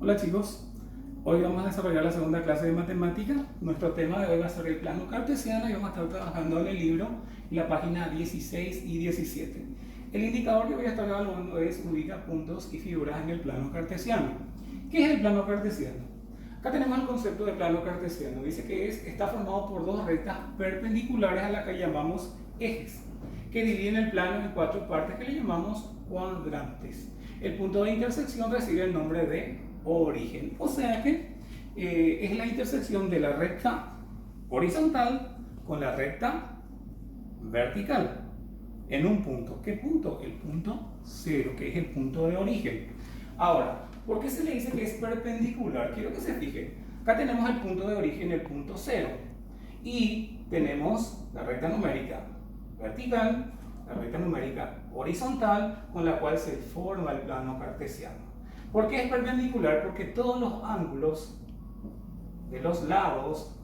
Hola chicos, hoy vamos a desarrollar la segunda clase de matemática. Nuestro tema de hoy va a ser el plano cartesiano y vamos a estar trabajando en el libro en la página 16 y 17. El indicador que voy a estar evaluando es ubica puntos y figuras en el plano cartesiano. ¿Qué es el plano cartesiano? Acá tenemos el concepto de plano cartesiano. Dice que está formado por dos rectas perpendiculares a las que llamamos ejes, que dividen el plano en cuatro partes que le llamamos cuadrantes. El punto de intersección recibe el nombre de origen, o sea que es la intersección de la recta horizontal con la recta vertical en un punto. ¿Qué punto? El punto 0, que es el punto de origen. Ahora, ¿por qué se le dice que es perpendicular? Quiero que se fijen. Acá tenemos el punto de origen, el punto 0, y tenemos la recta numérica vertical, la recta numérica horizontal, con la cual se forma el plano cartesiano. ¿Por qué es perpendicular? Porque todos los ángulos de los lados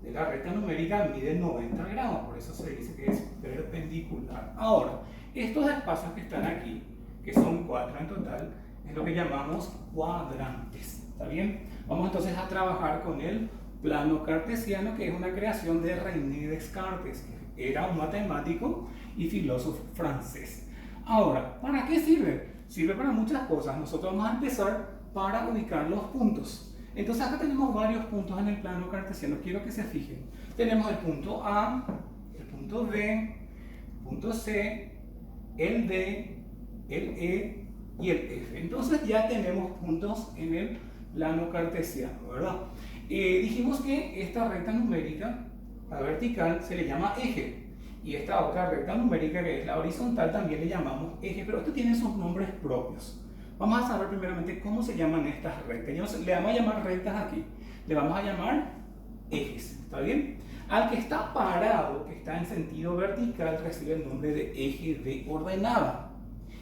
de la recta numérica miden 90 grados, por eso se dice que es perpendicular. Ahora, estos espacios que están aquí, que son 4 en total, es lo que llamamos cuadrantes. ¿Está bien? Vamos entonces a trabajar con el plano cartesiano, que es una creación de René Descartes, que era un matemático y filósofo francés. Ahora, ¿para qué sirve? Sirve para muchas cosas. Nosotros vamos a empezar para ubicar los puntos. Entonces acá tenemos varios puntos en el plano cartesiano. Quiero que se fijen. Tenemos el punto A, el punto B, el punto C, el D, el E y el F. Entonces ya tenemos puntos en el plano cartesiano, ¿verdad? Dijimos que esta recta numérica, la vertical, se le llama eje. Y esta otra recta numérica, que es la horizontal, también le llamamos eje, pero esto tiene sus nombres propios. Vamos a saber primeramente cómo se llaman estas rectas. Le vamos a llamar rectas aquí, le vamos a llamar ejes, ¿está bien? Al que está parado, que está en sentido vertical, recibe el nombre de eje de ordenada.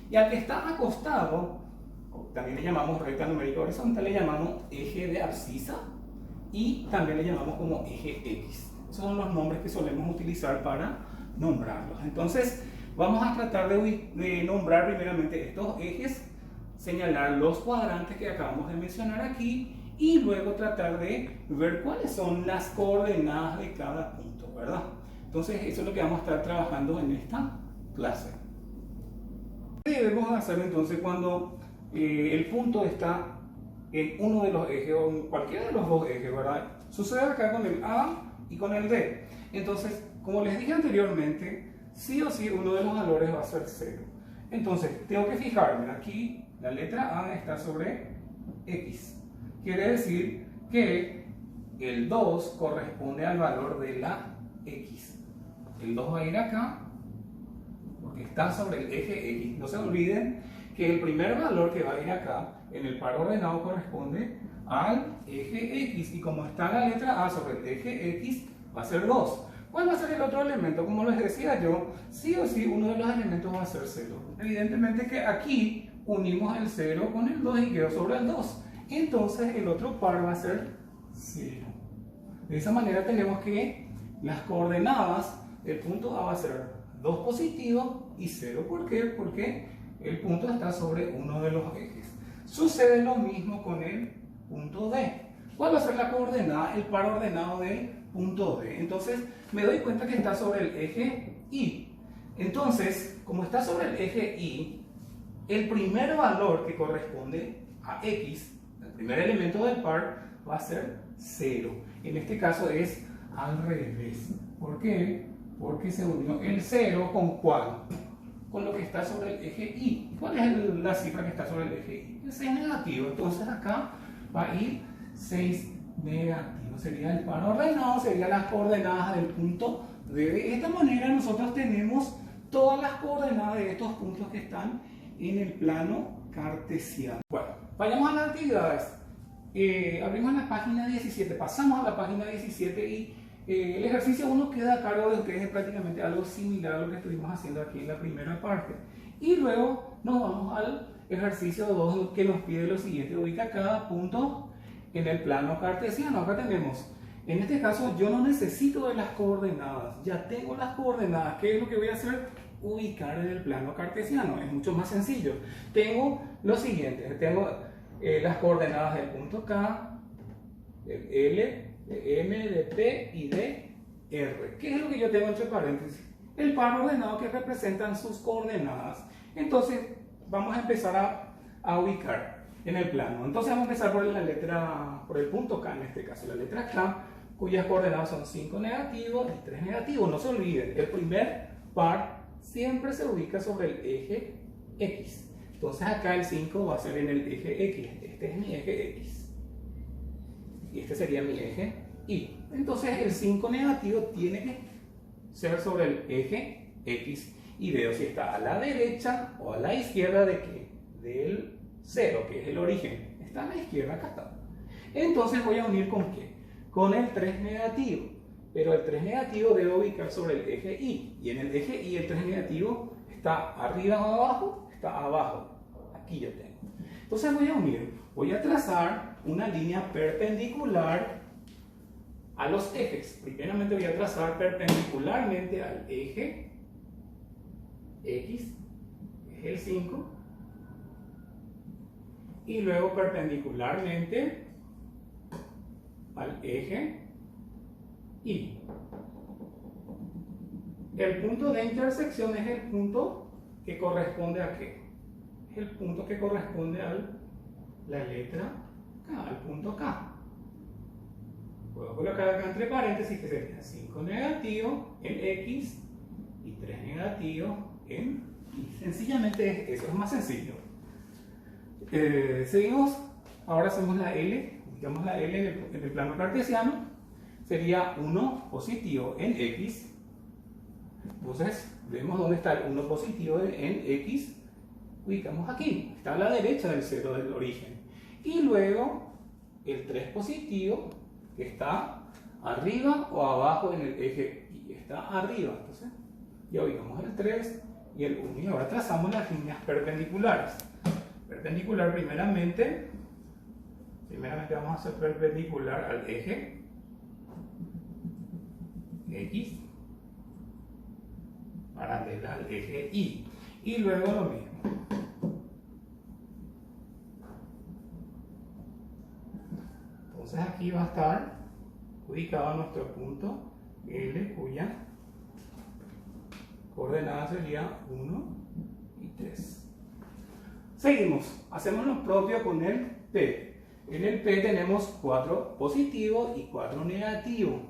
Y al que está acostado, también le llamamos recta numérica horizontal, le llamamos eje de abscisa y también le llamamos como eje X. Esos son los nombres que solemos utilizar para nombrarlos. Entonces vamos a tratar de nombrar primeramente estos ejes, señalar los cuadrantes que acabamos de mencionar aquí y luego tratar de ver cuáles son las coordenadas de cada punto, ¿verdad? Entonces eso es lo que vamos a estar trabajando en esta clase. ¿Qué debemos hacer entonces cuando el punto está en uno de los ejes o en cualquiera de los dos ejes, ¿verdad? Sucede acá con el A y con el D. Entonces, como les dije anteriormente, sí o sí uno de los valores va a ser 0. Entonces, tengo que fijarme, aquí la letra A está sobre X. Quiere decir que el 2 corresponde al valor de la X. El 2 va a ir acá porque está sobre el eje X. No se olviden que el primer valor que va a ir acá en el par ordenado corresponde al eje X. Y como está la letra A sobre el eje X, va a ser 2. ¿Cuál va a ser el otro elemento? Como les decía yo, sí o sí uno de los elementos va a ser 0. Evidentemente que aquí unimos el 0 con el 2 y quedó sobre el 2. Entonces el otro par va a ser 0. De esa manera tenemos que las coordenadas del punto A va a ser 2 positivo y 0. ¿Por qué? Porque el punto está sobre uno de los ejes. Sucede lo mismo con el punto D. ¿Cuál va a ser la coordenada? El par ordenado del punto D. Entonces me doy cuenta que está sobre el eje Y. Entonces, como está sobre el eje Y, el primer valor que corresponde a X, el primer elemento del par, va a ser 0. En este caso es al revés. ¿Por qué? Porque se unió el 0 con ¿cuál? Con lo que está sobre el eje Y. ¿Cuál es la cifra que está sobre el eje Y? El 6 negativo. Entonces acá va a ir 6 negativo. Sería el par ordenado, serían las coordenadas del punto D. De esta manera nosotros tenemos todas las coordenadas de estos puntos que están en el plano cartesiano. Bueno, vayamos a las actividades. Abrimos la página 17, pasamos a la página 17 y el ejercicio 1 queda a cargo de ustedes, es prácticamente algo similar a lo que estuvimos haciendo aquí en la primera parte. Y luego nos vamos al ejercicio 2 que nos pide lo siguiente: ubica cada punto en el plano cartesiano. Acá tenemos, en este caso yo no necesito de las coordenadas, ya tengo las coordenadas. ¿Qué es lo que voy a hacer? Ubicar en el plano cartesiano. Es mucho más sencillo. Tengo lo siguiente, tengo las coordenadas del punto K, de L, de M, de P y de R. ¿Qué es lo que yo tengo entre paréntesis? El par ordenado que representan sus coordenadas. Entonces, vamos a empezar a ubicar en el plano. Entonces, vamos a empezar por el punto K, en este caso, la letra K, cuyas coordenadas son 5 negativos y 3 negativos. No se olviden, el primer par siempre se ubica sobre el eje X. Entonces, acá el 5 va a ser en el eje X. Este es mi eje X. Y este sería mi eje Y. Entonces, el 5 negativo tiene que ser sobre el eje X. Y veo si está a la derecha o a la izquierda de ¿qué? Del 0, que es el origen. Está a la izquierda, acá está. Entonces voy a unir ¿con qué? Con el 3 negativo. Pero el 3 negativo debo ubicar sobre el eje Y. Y en el eje Y el 3 negativo está arriba o abajo, está abajo. Aquí yo tengo. Entonces voy a unir. Voy a trazar una línea perpendicular a los ejes. Primeramente voy a trazar perpendicularmente al eje X, es el 5, y luego perpendicularmente al eje Y. El punto de intersección es el punto que corresponde a ¿qué? Es el punto que corresponde a la letra K, al punto K. Puedo colocar acá entre paréntesis que sería 5 negativo en X y 3 negativo en Y. Sencillamente eso es más sencillo. Seguimos, ahora hacemos la L, ubicamos la L en el plano cartesiano. Sería 1 positivo en X. Entonces, vemos dónde está el 1 positivo en X. Ubicamos aquí, está a la derecha del 0 del origen. Y luego el 3 positivo, que está arriba o abajo en el eje Y. Está arriba, entonces ya ubicamos el 3 y el 1. Y ahora trazamos las líneas perpendiculares. Perpendicular primeramente vamos a hacer perpendicular al eje X, paralela al eje Y. Y luego lo mismo. Entonces aquí va a estar ubicado nuestro punto L, cuya coordenada sería 1 y 3. Seguimos, hacemos lo propio con el P. En el P tenemos 4 positivos y 4 negativos.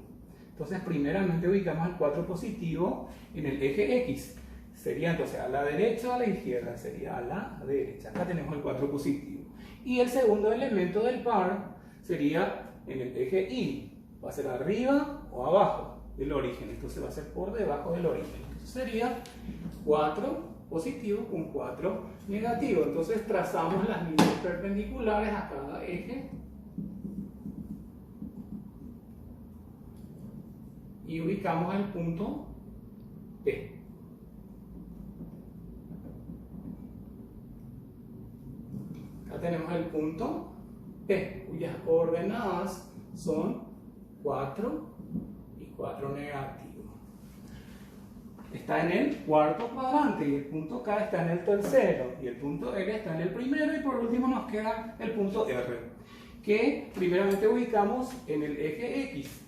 Entonces primeramente ubicamos el 4 positivo en el eje X. Sería entonces a la derecha o a la izquierda, sería a la derecha. Acá tenemos el 4 positivo. Y el segundo elemento del par sería en el eje Y. Va a ser arriba o abajo del origen. Entonces va a ser por debajo del origen. Entonces sería 4 positivo con 4 negativo. Entonces trazamos las líneas perpendiculares a cada eje. Y ubicamos el punto P. Acá tenemos el punto P, cuyas coordenadas son 4 y 4 negativo. Está en el cuarto cuadrante y el punto K está en el tercero y el punto L está en el primero, y por último nos queda el punto R, que primeramente ubicamos en el eje X.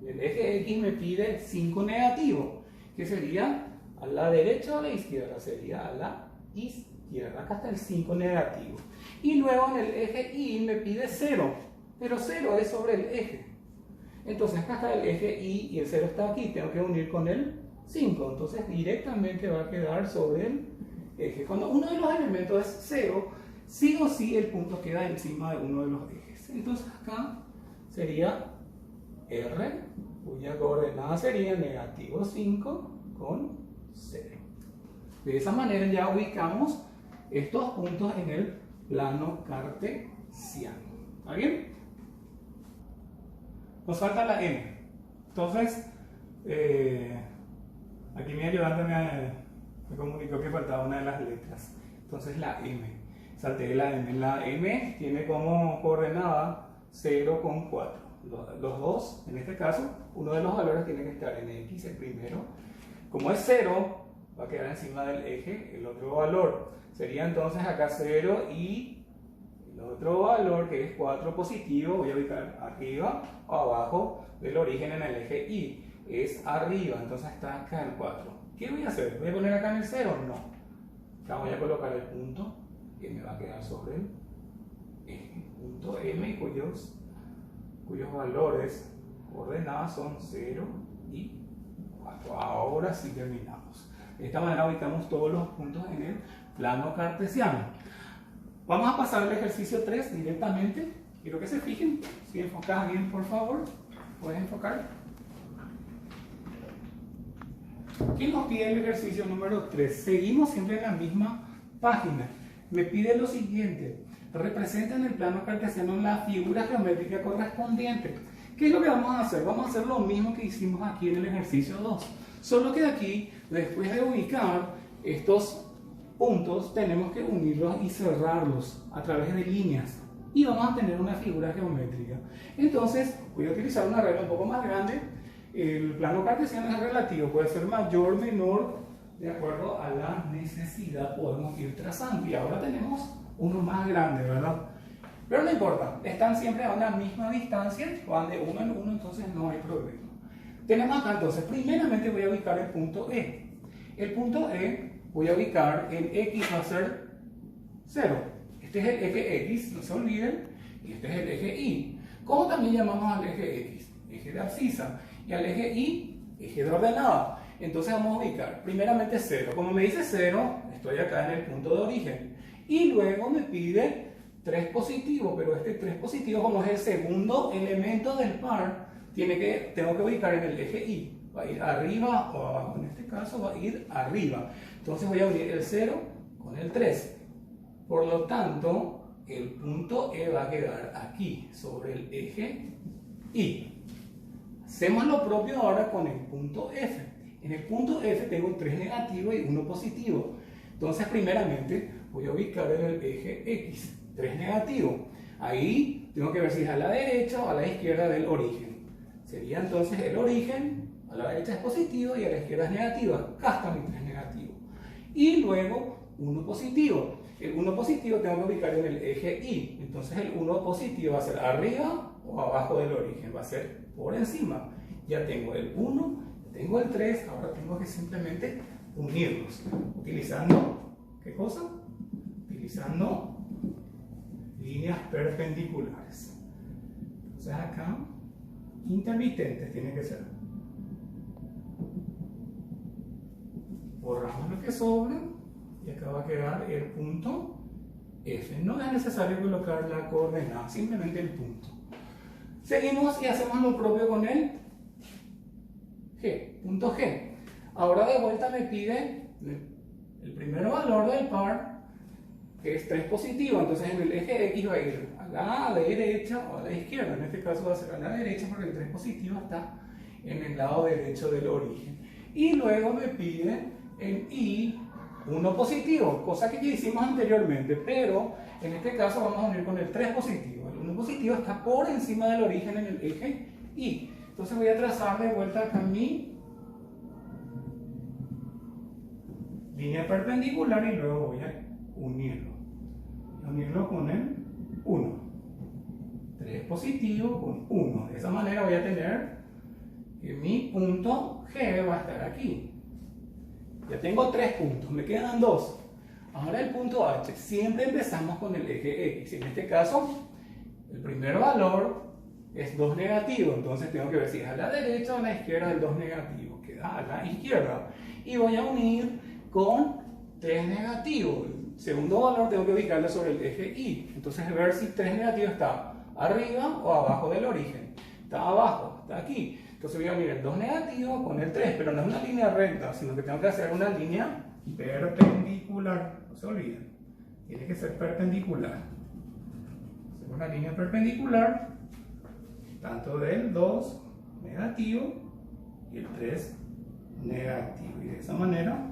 El eje X me pide 5 negativo, que sería a la derecha o a la izquierda, sería a la izquierda. Acá está el 5 negativo. Y luego en el eje Y me pide 0, pero 0 es sobre el eje. Entonces acá está el eje Y y el 0 está aquí, tengo que unir con el 5, entonces directamente va a quedar sobre el eje. Cuando uno de los elementos es 0, sí o sí el punto queda encima de uno de los ejes. Entonces acá sería R, cuya coordenada sería negativo 5 con 0. De esa manera ya ubicamos estos puntos en el plano cartesiano. ¿Está bien? Nos falta la M. Entonces, aquí mi ayudante me comunicó que faltaba una de las letras. Entonces la M. Salté la M. La M tiene como coordenada 0 con 4. Los dos, en este caso, uno de los valores tiene que estar en X, el primero. Como es 0, va a quedar encima del eje el otro valor. Sería entonces acá 0 y el el otro valor, que es 4 positivo, voy a ubicar arriba o abajo del origen en el eje Y. Es arriba, entonces está acá el 4. ¿Qué voy a hacer? ¿Voy a poner acá en el 0? No. Acá voy a colocar el punto que me va a quedar sobre el eje. Punto M, cuyos valores coordenadas son 0 y 4. Ahora sí terminamos. De esta manera ubicamos todos los puntos en el plano cartesiano. Vamos a pasar al ejercicio 3 directamente. Quiero que se fijen. Si enfocas bien, por favor. ¿Puedes enfocar? ¿Qué nos pide el ejercicio número 3? Seguimos siempre en la misma página. Me pide lo siguiente. Representa en el plano cartesiano la figura geométrica correspondiente. ¿Qué es lo que vamos a hacer? Vamos a hacer lo mismo que hicimos aquí en el ejercicio 2. Solo que aquí, después de ubicar estos puntos, tenemos que unirlos y cerrarlos a través de líneas. Y vamos a tener una figura geométrica. Entonces, voy a utilizar una regla un poco más grande. El plano cartesiano es relativo, puede ser mayor, menor, de acuerdo a la necesidad podemos ir trazando. Y ahora tenemos uno más grande, ¿verdad? Pero no importa, están siempre a una misma distancia, van de uno en uno, entonces no hay problema. Tenemos acá entonces, primeramente voy a ubicar el punto E. El punto E voy a ubicar en X, va a ser 0. Este es el eje X, no se olviden, y este es el eje Y. ¿Cómo también llamamos al eje X? Eje de abscisa. Y al eje Y, eje de ordenada. Entonces vamos a ubicar primeramente 0. Como me dice 0, estoy acá en el punto de origen. Y luego me pide 3 positivo, pero este 3 positivo, como es el segundo elemento del par, tengo que ubicar en el eje Y. Va a ir arriba o abajo. En este caso va a ir arriba. Entonces voy a unir el 0 con el 3. Por lo tanto, el punto E va a quedar aquí, sobre el eje Y. Hacemos lo propio ahora con el punto F. En el punto F tengo 3 negativos y 1 positivo. Entonces, primeramente, voy a ubicar en el eje X. 3 negativos. Ahí tengo que ver si es a la derecha o a la izquierda del origen. Sería entonces el origen, a la derecha es positivo y a la izquierda es negativo. Acá está mi 3 negativo. Y luego 1 positivo. El 1 positivo tengo que ubicar en el eje Y. Entonces el 1 positivo va a ser arriba o abajo del origen. Va a ser por encima. Ya tengo el 1, tengo el 3. Ahora tengo que simplemente unirlos. Utilizando, ¿qué cosa? Utilizando líneas perpendiculares. Entonces acá, intermitentes tiene que ser. Borramos lo que sobra y acá va a quedar el punto F. No es necesario colocar la coordenada, simplemente el punto. Seguimos y hacemos lo propio con el G, punto G. Ahora de vuelta me pide el primer valor del par, que es 3 positivo. Entonces en el eje X va a ir a la derecha o a la izquierda. En este caso va a ser a la derecha porque el 3 positivo está en el lado derecho del origen. Y luego me pide en Y 1 positivo, cosa que ya hicimos anteriormente, pero en este caso vamos a unir con el 3 positivo. El 1 positivo está por encima del origen en el eje Y. Entonces voy a trazar de vuelta acá mi línea perpendicular y luego voy a unirlo con el 1. 3 positivo con 1. De esa manera voy a tener que mi punto G va a estar aquí. Ya tengo 3 puntos, me quedan 2. Ahora el punto H, siempre empezamos con el eje X. En este caso, el primer valor es 2 negativo, entonces tengo que ver si es a la derecha o a la izquierda del 2 negativo. Queda a la izquierda. Y voy a unir con 3 negativos. El segundo valor tengo que ubicarlo sobre el eje Y. Entonces, ver si 3 negativo está arriba o abajo del origen. Está abajo, está aquí. Entonces voy a unir el 2 negativo con el 3, pero no es una línea recta, sino que tengo que hacer una línea perpendicular. No se olviden, tiene que ser perpendicular. Hacemos una línea perpendicular, tanto del 2 negativo y el 3 negativo. Y de esa manera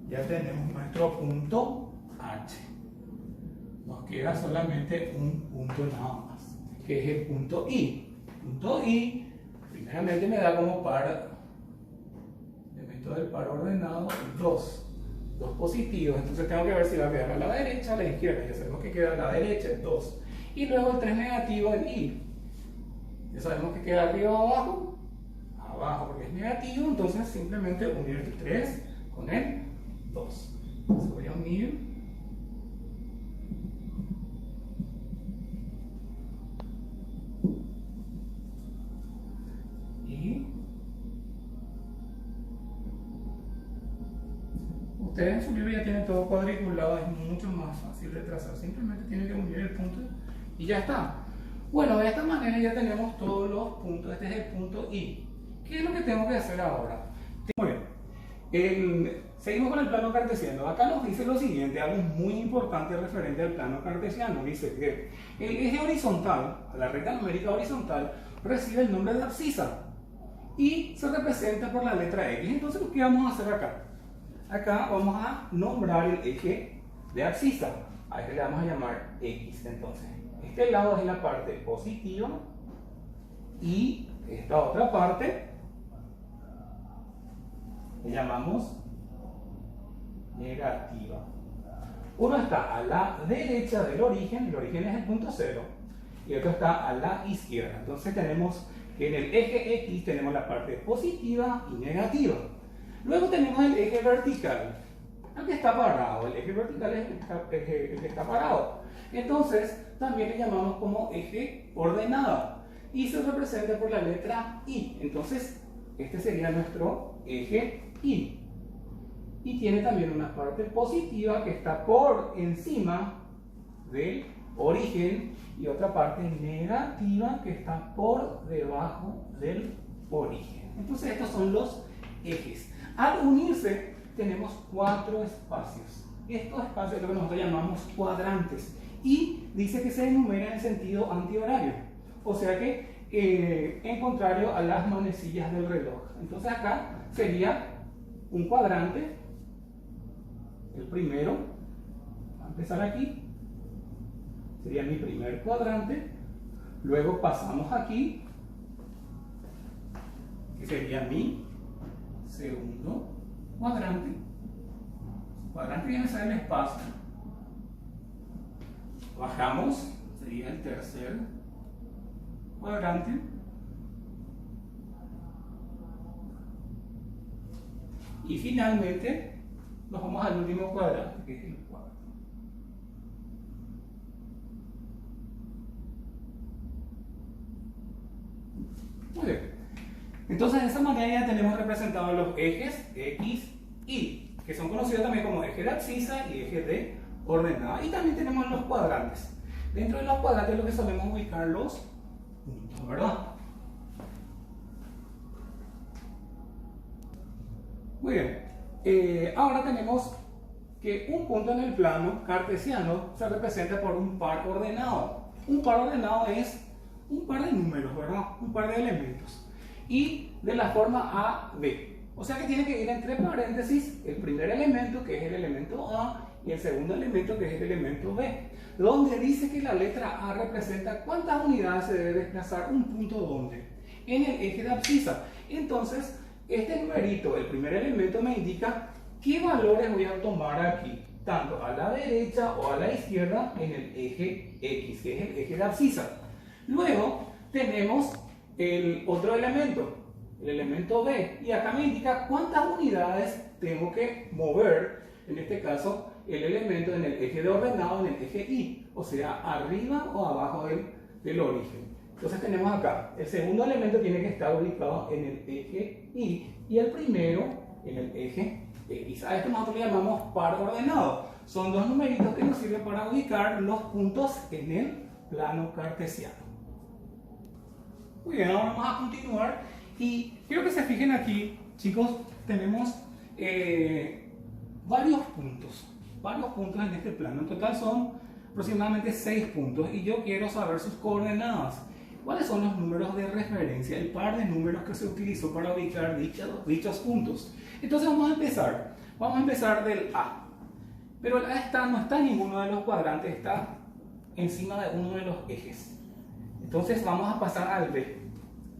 ya tenemos nuestro punto H. Nos queda solamente un punto nada más, que es el punto I. Punto I, primeramente me da como par, elemento del par ordenado, 2. dos positivos, entonces tengo que ver si va a quedar a la derecha o a la izquierda. Ya sabemos que queda a la derecha en 2. Y luego el 3 negativo en I. Ya sabemos que queda arriba o abajo. Abajo porque es negativo, entonces simplemente unir el 3 con el 2. Entonces voy a unir. Y ustedes en su libro ya tienen todo cuadriculado, es mucho más fácil de trazar. Simplemente tienen que unir el punto y ya está. Bueno, de esta manera ya tenemos todos los puntos. Este es el punto I. ¿Qué es lo que tengo que hacer ahora? Muy bien. Seguimos con el plano cartesiano. Acá nos dice lo siguiente, algo muy importante referente al plano cartesiano. Dice que el eje horizontal, la recta numérica horizontal, recibe el nombre de abscisa y se representa por la letra X. Entonces, ¿qué vamos a hacer acá? Acá vamos a nombrar el eje de abscisa. A este le vamos a llamar X. Entonces, este lado es la parte positiva y esta otra parte le llamamos negativa. Uno está a la derecha del origen, el origen es el punto 0, y otro está a la izquierda. Entonces tenemos que en el eje X tenemos la parte positiva y negativa. Luego tenemos el eje vertical, el que está parado. El eje vertical es el que está parado. Entonces también le llamamos como eje ordenado y se representa por la letra I. Entonces este sería nuestro eje I. Y tiene también una parte positiva que está por encima del origen y otra parte negativa que está por debajo del origen. Entonces estos son los ejes. Al unirse tenemos 4 espacios. Estos espacios es lo que nosotros llamamos cuadrantes y dice que se enumera en sentido antihorario, o sea que en contrario a las manecillas del reloj. Entonces acá sería un cuadrante, el primero, va a empezar aquí, sería mi primer cuadrante, luego pasamos aquí, que sería mi segundo cuadrante. Cuadrante viene a ser el espacio. Bajamos, sería el tercer cuadrante. Y finalmente nos vamos al último cuadrante, que es el cuarto. Muy bien. Entonces de esa manera ya tenemos representados los ejes X, Y, que son conocidos también como eje de abscisa y eje de ordenada. Y también tenemos los cuadrantes. Dentro de los cuadrantes es lo que solemos ubicar los puntos, ¿verdad? Muy bien. Ahora tenemos que un punto en el plano cartesiano se representa por un par ordenado. Un par ordenado es un par de números, ¿verdad? Un par de elementos. Y de la forma A, B. O sea que tiene que ir entre paréntesis el primer elemento, que es el elemento A, y el segundo elemento, que es el elemento B. Donde dice que la letra A representa cuántas unidades se debe desplazar un punto donde. En el eje de abscisa. Entonces, este numerito, el primer elemento, me indica qué valores voy a tomar aquí, tanto a la derecha o a la izquierda en el eje X, que es el eje de abscisa. Luego tenemos el otro elemento, el elemento B, y acá me indica cuántas unidades tengo que mover, en este caso el elemento en el eje de ordenado, en el eje Y, o sea, arriba o abajo del origen. Entonces tenemos acá, el segundo elemento tiene que estar ubicado en el eje Y y el primero en el eje X. A esto nosotros le llamamos par ordenado. Son dos numeritos que nos sirven para ubicar los puntos en el plano cartesiano. Muy bien, ahora vamos a continuar y quiero que se fijen aquí, chicos, tenemos varios puntos en este plano. En total son aproximadamente 6 puntos y yo quiero saber sus coordenadas. ¿Cuáles son los números de referencia? El par de números que se utilizó para ubicar dichos puntos. Entonces vamos a empezar del A. Pero el A no está en ninguno de los cuadrantes, está encima de uno de los ejes. Entonces vamos a pasar al B,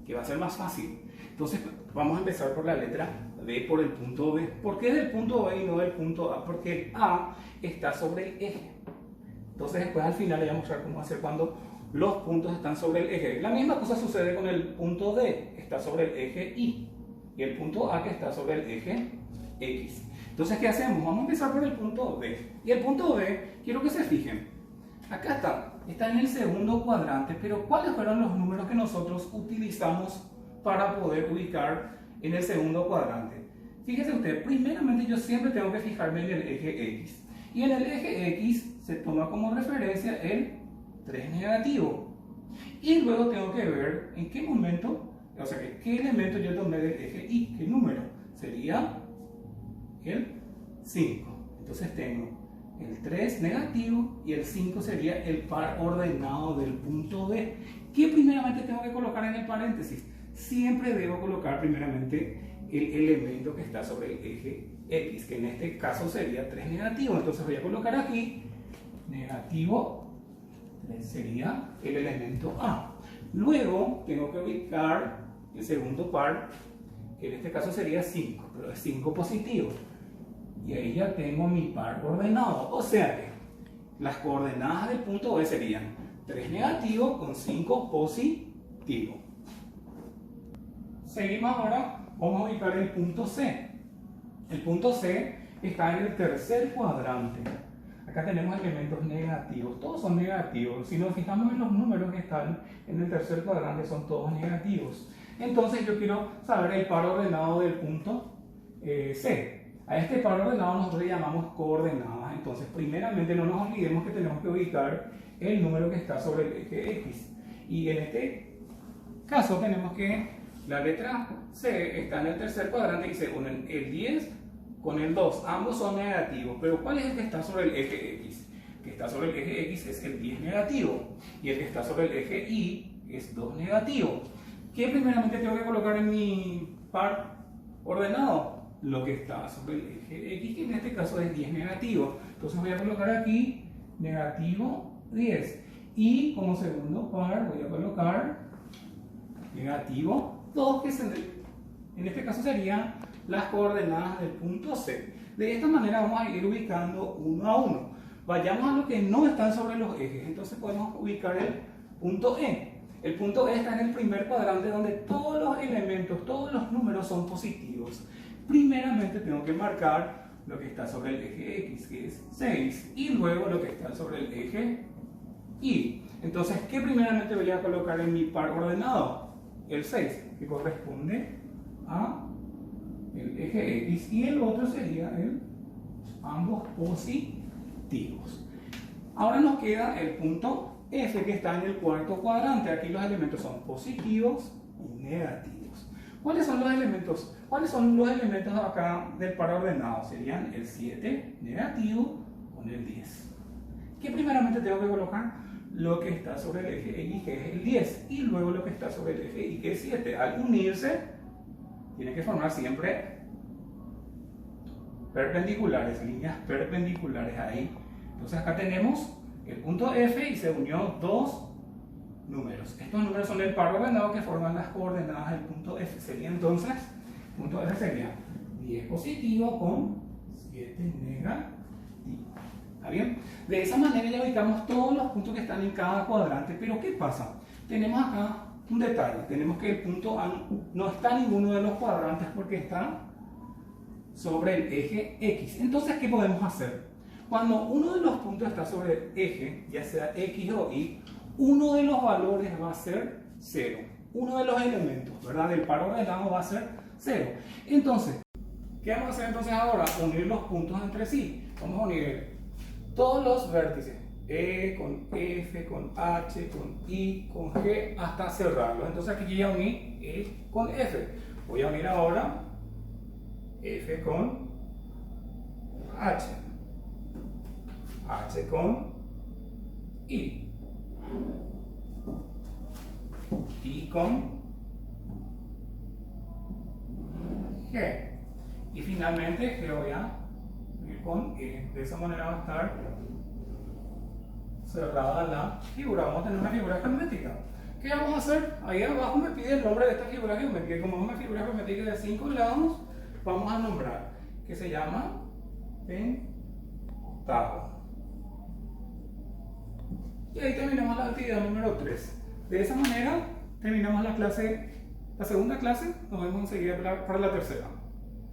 que va a ser más fácil. Entonces vamos a empezar por la letra D por el punto B. ¿Por qué del punto B y no del punto A? Porque el A está sobre el eje. Entonces después al final les voy a mostrar cómo hacer cuando los puntos están sobre el eje. La misma cosa sucede con el punto D, está sobre el eje Y. Y el punto A que está sobre el eje X. Entonces, ¿qué hacemos? Vamos a empezar por el punto D. Y el punto D, quiero que se fijen. Acá está en el segundo cuadrante, pero ¿cuáles fueron los números que nosotros utilizamos para poder ubicar en el segundo cuadrante? Fíjese usted, primeramente yo siempre tengo que fijarme en el eje X. Y en el eje X se toma como referencia el 3 negativo. Y luego tengo que ver en qué momento, o sea, qué elemento yo tomé del eje Y, qué número. Sería el 5. Entonces tengo el 3 negativo y el 5 sería el par ordenado del punto D. ¿Qué primeramente tengo que colocar en el paréntesis? Siempre debo colocar primeramente el elemento que está sobre el eje X, que en este caso sería 3 negativo. Entonces voy a colocar aquí negativo 3 sería el elemento A. Luego tengo que ubicar el segundo par, que en este caso sería 5, pero es 5 positivo. Y ahí ya tengo mi par ordenado. O sea que las coordenadas del punto B serían 3 negativo con 5 positivo. Seguimos ahora, vamos a ubicar el punto C. El punto C está en el tercer cuadrante. Acá tenemos elementos negativos, todos son negativos. Si nos fijamos en los números que están en el tercer cuadrante, son todos negativos. Entonces yo quiero saber el par ordenado del punto C. A este par ordenado nosotros le llamamos coordenadas. Entonces, primeramente no nos olvidemos que tenemos que ubicar el número que está sobre el eje X. Y en este caso tenemos que la letra C está en el tercer cuadrante y se unen el 10 con el 2. Ambos son negativos. Pero ¿cuál es el que está sobre el eje X? El que está sobre el eje X es el 10 negativo. Y el que está sobre el eje Y es 2 negativo. ¿Qué primeramente tengo que colocar en mi par ordenado? Lo que está sobre el eje X, que en este caso es 10 negativo. Entonces voy a colocar aquí negativo 10. Y como segundo par voy a colocar negativo 2, que en este caso serían las coordenadas del punto C. De esta manera vamos a ir ubicando uno a uno. Vayamos a lo que no están sobre los ejes. Entonces podemos ubicar el punto E. El punto E está en el primer cuadrante donde todos los elementos, todos los números son positivos. Primeramente tengo que marcar lo que está sobre el eje X, que es 6, y luego lo que está sobre el eje Y. Entonces, ¿qué primeramente voy a colocar en mi par ordenado? El 6, que corresponde a el eje X, y el otro sería ambos positivos. Ahora nos queda el punto F, que está en el cuarto cuadrante. Aquí los elementos son positivos y negativos. ¿Cuáles son los elementos? ¿Cuáles son los elementos acá del par ordenado? Serían el 7 negativo con el 10. ¿Qué primeramente tengo que colocar? Lo que está sobre el eje X, que es el 10, y luego lo que está sobre el eje Y, que es 7. Al unirse, tiene que formar siempre perpendiculares, líneas perpendiculares ahí. Entonces acá tenemos el punto F y se unió dos números. Estos números son el par ordenado que forman las coordenadas del punto F. Sería entonces, el punto F sería 10 positivo con 7 negativo. ¿Está bien? De esa manera ya ubicamos todos los puntos que están en cada cuadrante. Pero ¿qué pasa? Tenemos acá un detalle. Tenemos que el punto A no está en ninguno de los cuadrantes porque está sobre el eje X. Entonces, ¿qué podemos hacer? Cuando uno de los puntos está sobre el eje, ya sea X o Y, uno de los valores va a ser 0. Uno de los elementos, ¿verdad?, del par ordenado va a ser 0. Entonces, ¿qué vamos a hacer entonces ahora? Unir los puntos entre sí. Vamos a unir todos los vértices, E con F, con H, con I, con G, hasta cerrarlos. Entonces aquí ya uní E con F. Voy a unir ahora F con H, H con I con G, y finalmente G voy a unir con E. De esa manera va a estar cerrada la figura. Vamos a tener una figura geométrica. ¿Qué vamos a hacer? Ahí abajo me pide el nombre de esta figura geométrica. Como es una figura geométrica de 5 lados, vamos a nombrar, que se llama pentágono. Y ahí terminamos la actividad número 3. De esa manera terminamos la segunda clase. Nos vemos enseguida para la tercera.